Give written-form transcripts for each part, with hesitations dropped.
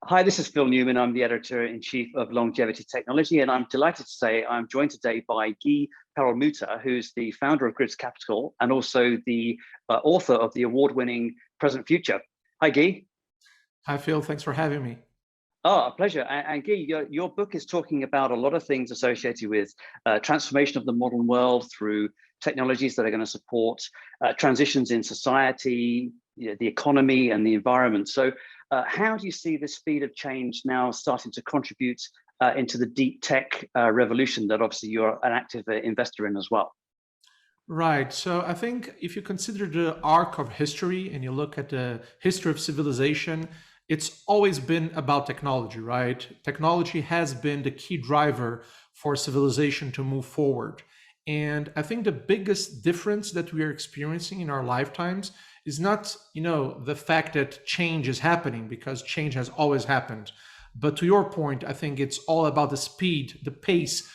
Hi, this is Phil Newman. I'm the editor-in-chief of Longevity.Technology, and I'm delighted to say I'm joined today by Guy Perelmuter, who's the founder of Grids Capital and also the author of the award-winning Present Future. Hi, Guy. Hi, Phil. Thanks for having me. Oh, a pleasure. And Guy, your book is talking about a lot of things associated with transformation of the modern world through technologies that are going to support transitions in society, the economy, and the environment. So how do you see the speed of change now starting to contribute into the deep tech revolution that obviously you're an active investor in as well? Right. So I think if you consider the arc of history and you look at the history of civilization, it's always been about technology, right? Technology has been the key driver for civilization to move forward. And I think the biggest difference that we are experiencing in our lifetimes is not, the fact that change is happening, because change has always happened. But to your point, I think it's all about the speed, the pace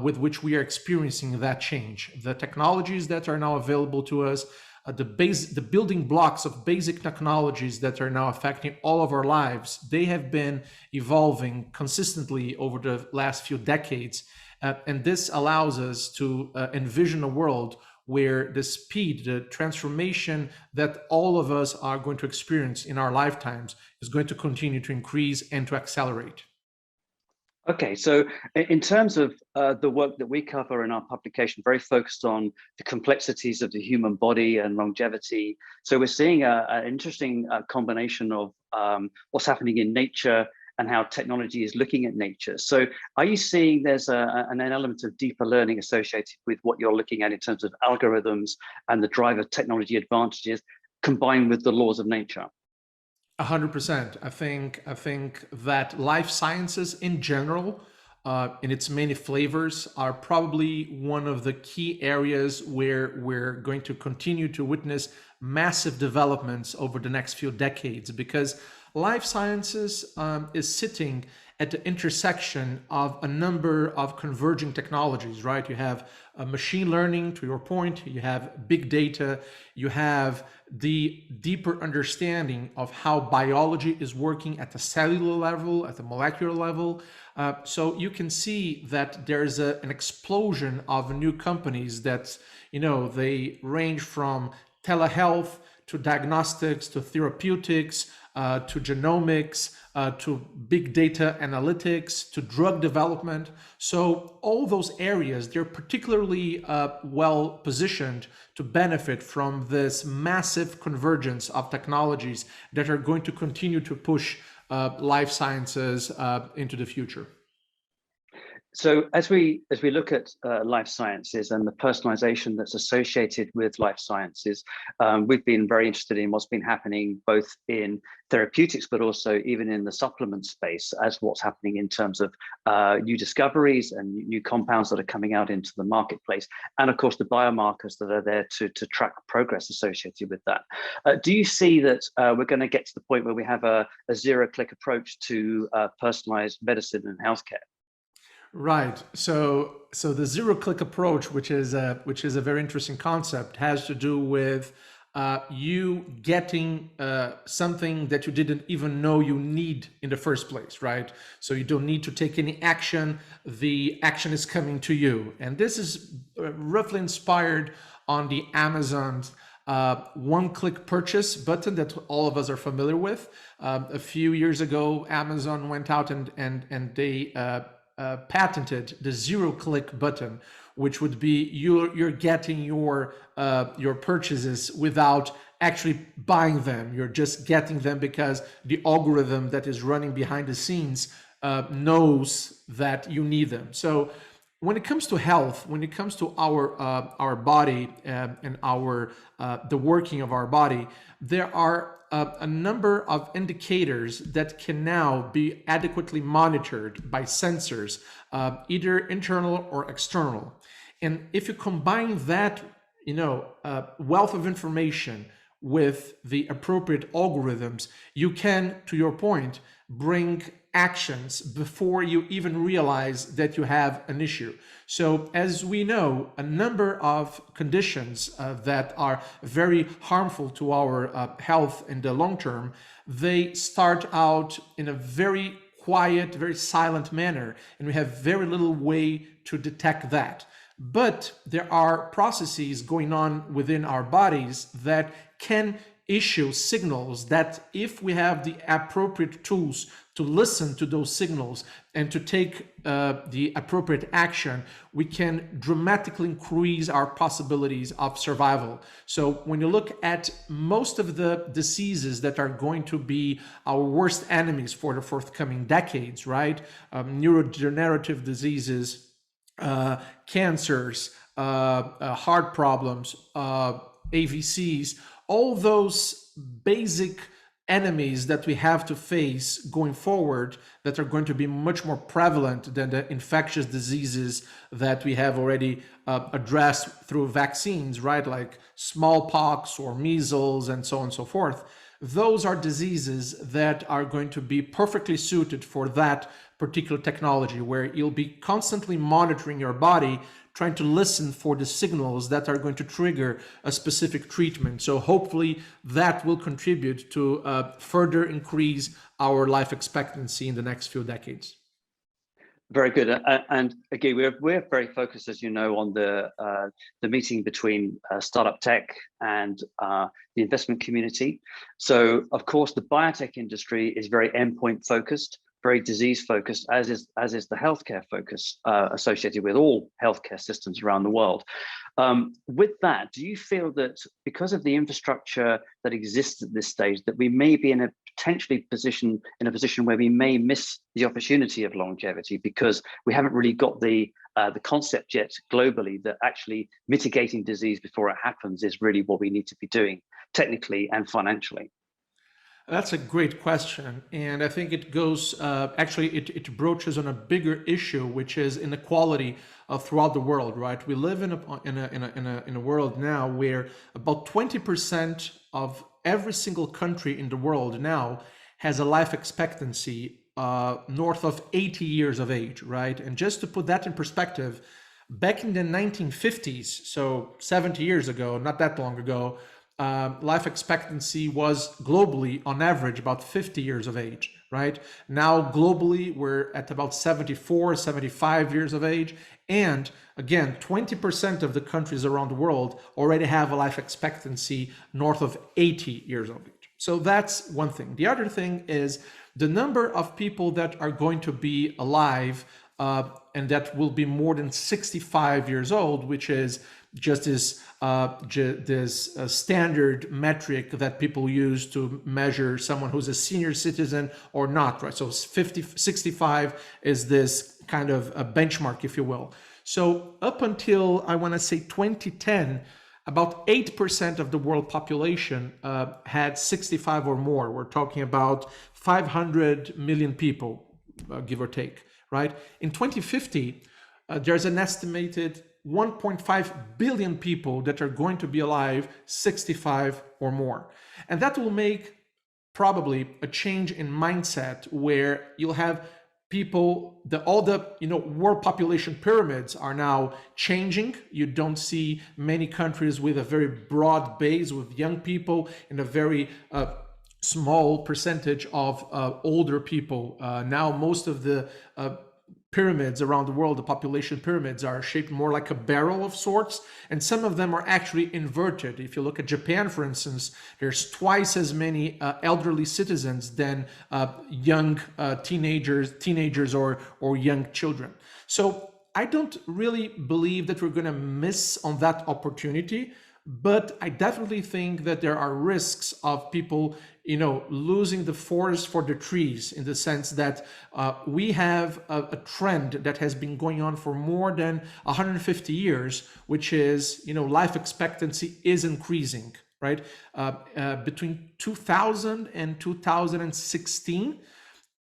with which we are experiencing that change. The technologies that are now available to us, the building blocks of basic technologies that are now affecting all of our lives, they have been evolving consistently over the last few decades. And this allows us to envision a world where the speed, the transformation that all of us are going to experience in our lifetimes is going to continue to increase and to accelerate. Okay, so in terms of the work that we cover in our publication, very focused on the complexities of the human body and longevity. So we're seeing an interesting combination of what's happening in nature and how technology is looking at nature. So are you seeing there's an element of deeper learning associated with what you're looking at in terms of algorithms and the driver technology advantages combined with the laws of nature? 100%. I think that life sciences in general, in its many flavors, are probably one of the key areas where we're going to continue to witness massive developments over the next few decades, because life sciences is sitting at the intersection of a number of converging technologies, right? You have machine learning, to your point, you have big data, you have the deeper understanding of how biology is working at the cellular level, at the molecular level. So you can see that there's an explosion of new companies that, they range from telehealth to diagnostics to therapeutics to genomics, to big data analytics, to drug development. So all those areas, they're particularly well positioned to benefit from this massive convergence of technologies that are going to continue to push life sciences into the future. So as we look at life sciences and the personalization that's associated with life sciences, we've been very interested in what's been happening both in therapeutics, but also even in the supplement space, as what's happening in terms of new discoveries and new compounds that are coming out into the marketplace, and of course the biomarkers that are there to track progress associated with that. Do you see that we're going to get to the point where we have a zero-click approach to personalized medicine and healthcare? Right. So the zero click approach, which is a very interesting concept, has to do with you getting something that you didn't even know you need in the first place, right? So you don't need to take any action. The action is coming to you. And this is roughly inspired on the Amazon's one-click purchase button that all of us are familiar with. A few years ago, Amazon went out and they patented the zero-click button, which would be you're getting your purchases without actually buying them. You're just getting them because the algorithm that is running behind the scenes knows that you need them. So when it comes to health, when it comes to our body and our the working of our body, there are a number of indicators that can now be adequately monitored by sensors, either internal or external. And if you combine that, wealth of information with the appropriate algorithms, you can, to your point, bring actions before you even realize that you have an issue. So as we know, a number of conditions that are very harmful to our health in the long term, they start out in a very quiet, very silent manner, and we have very little way to detect that. But there are processes going on within our bodies that can issue signals that, if we have the appropriate tools to listen to those signals and to take the appropriate action, we can dramatically increase our possibilities of survival. So when you look at most of the diseases that are going to be our worst enemies for the forthcoming decades, right? Neurodegenerative diseases, cancers, heart problems, AVCs, all those basic enemies that we have to face going forward that are going to be much more prevalent than the infectious diseases that we have already addressed through vaccines, right? Like smallpox or measles and so on and so forth. Those are diseases that are going to be perfectly suited for that particular technology, where you'll be constantly monitoring your body, trying to listen for the signals that are going to trigger a specific treatment. So hopefully that will contribute to further increase our life expectancy in the next few decades. Very good. And again, we're very focused, as you know, on the meeting between startup tech and the investment community. So, of course, the biotech industry is very endpoint focused, very disease focused, as is the healthcare focus associated with all healthcare systems around the world. With that, do you feel that because of the infrastructure that exists at this stage, that we may be in a position where we may miss the opportunity of longevity because we haven't really got the concept yet globally that actually mitigating disease before it happens is really what we need to be doing technically and financially? That's a great question, and I think it goes it broaches on a bigger issue, which is inequality throughout the world. Right, we live in a world now where about 20% of every single country in the world now has a life expectancy north of 80 years of age. Right, and just to put that in perspective, back in the 1950s, so 70 years ago, not that long ago, life expectancy was globally on average about 50 years of age, right? Now globally we're at about 74, 75 years of age. And again, 20% of the countries around the world already have a life expectancy north of 80 years of age. So that's one thing. The other thing is the number of people that are going to be alive and that will be more than 65 years old, which is just this standard metric that people use to measure someone who's a senior citizen or not, right? So 65 is this kind of a benchmark, if you will. So up until, I want to say 2010, about 8% of the world population had 65 or more. We're talking about 500 million people, give or take, right? In 2050, there's an estimated 1.5 billion people that are going to be alive 65 or more. And that will make probably a change in mindset where you'll have people, all the world population pyramids are now changing. You don't see many countries with a very broad base with young people and a very small percentage of older people. Now most of the pyramids around the world, the population pyramids, are shaped more like a barrel of sorts, and some of them are actually inverted. If you look at Japan, for instance, there's twice as many elderly citizens than young teenagers or young children. So I don't really believe that we're going to miss on that opportunity, but I definitely think that there are risks of people, losing the forest for the trees, in the sense that we have a trend that has been going on for more than 150 years, which is, life expectancy is increasing, right? Between 2000 and 2016,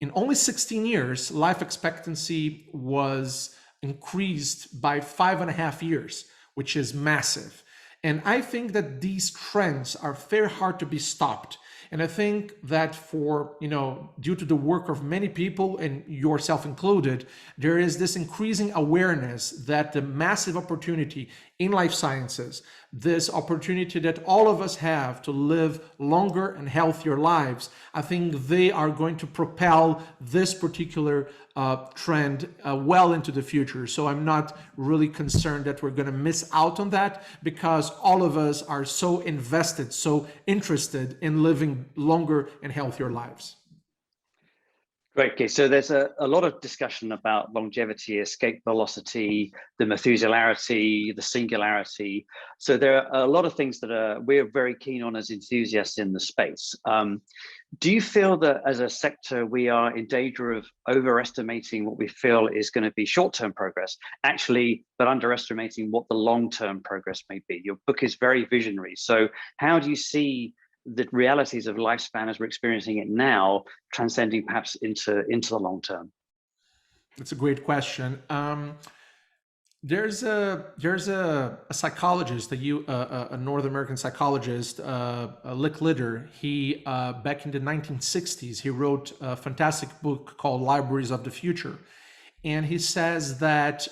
in only 16 years, life expectancy was increased by 5.5 years, which is massive. And I think that these trends are very hard to be stopped. And I think that for, due to the work of many people and yourself included, there is this increasing awareness that the massive opportunity in life sciences, this opportunity that all of us have to live longer and healthier lives, I think they are going to propel this particular trend well into the future. So I'm not really concerned that we're going to miss out on that, because all of us are so invested, so interested in living longer and healthier lives. Great. Okay, so there's a lot of discussion about longevity, escape velocity, the Methuselarity, the singularity. So there are a lot of things that we're very keen on as enthusiasts in the space. Do you feel that as a sector, we are in danger of overestimating what we feel is going to be short-term progress, actually, but underestimating what the long-term progress may be? Your book is very visionary. So how do you see the realities of lifespan as we're experiencing it now transcending perhaps into the long term? That's a great question. There's a psychologist, a North American psychologist, Lick Litter. He back in the 1960s, he wrote a fantastic book called Libraries of the Future. And he says that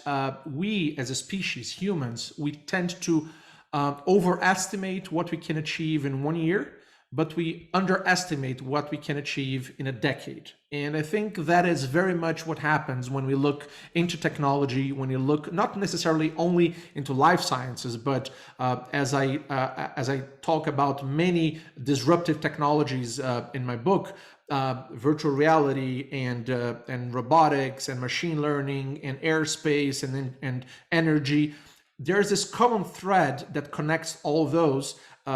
we as a species, humans, we tend to overestimate what we can achieve in 1 year, but we underestimate what we can achieve in a decade. And I think that is very much what happens when we look into technology, when you look not necessarily only into life sciences, but as I talk about many disruptive technologies in my book, virtual reality and robotics and machine learning and aerospace and energy, there's this common thread that connects all those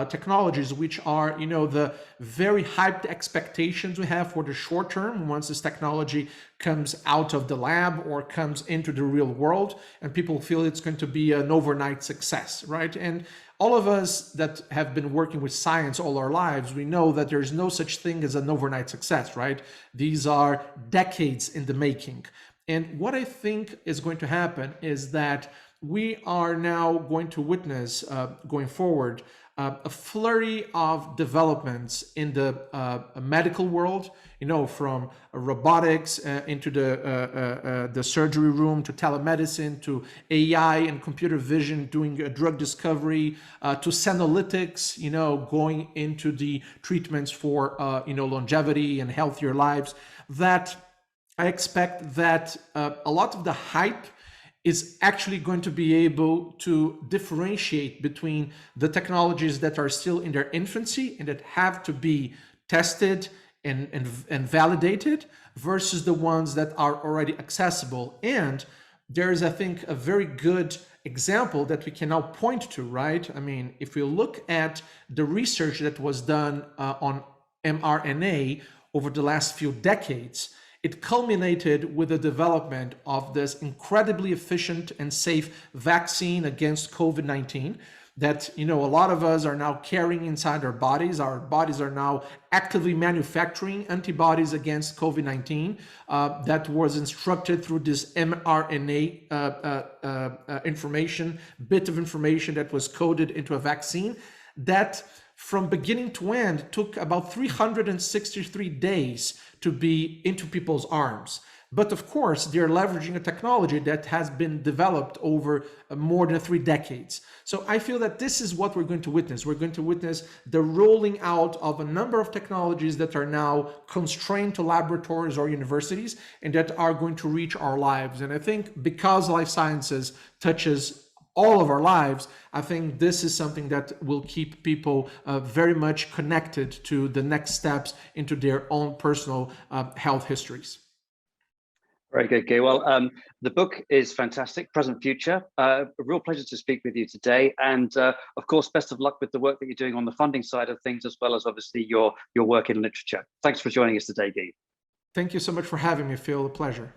technologies, which are, the very hyped expectations we have for the short term once this technology comes out of the lab or comes into the real world, and people feel it's going to be an overnight success, right? And all of us that have been working with science all our lives, we know that there's no such thing as an overnight success, right? These are decades in the making. And what I think is going to happen is that we are now going to witness, going forward, a flurry of developments in the medical world, from robotics into the surgery room, to telemedicine, to AI and computer vision doing drug discovery, to senolytics, going into the treatments for, longevity and healthier lives. That I expect that a lot of the hype is actually going to be able to differentiate between the technologies that are still in their infancy and that have to be tested and validated versus the ones that are already accessible. And there is, I think, a very good example that we can now point to, right? I mean, if we look at the research that was done on mRNA over the last few decades, it culminated with the development of this incredibly efficient and safe vaccine against COVID-19 that, a lot of us are now carrying inside our bodies. Our bodies are now actively manufacturing antibodies against COVID-19 that was instructed through this mRNA bit of information that was coded into a vaccine that from beginning to end took about 363 days to be into people's arms. But of course, they're leveraging a technology that has been developed over more than 3 decades. So I feel that this is what we're going to witness. We're going to witness the rolling out of a number of technologies that are now constrained to laboratories or universities and that are going to reach our lives. And I think because life sciences touches all of our lives, I think this is something that will keep people very much connected to the next steps into their own personal health histories. Very good, Guy. Well, the book is fantastic, Present Future. A real pleasure to speak with you today. And of course, best of luck with the work that you're doing on the funding side of things, as well as obviously your work in literature. Thanks for joining us today, Guy. Thank you so much for having me, Phil. A pleasure.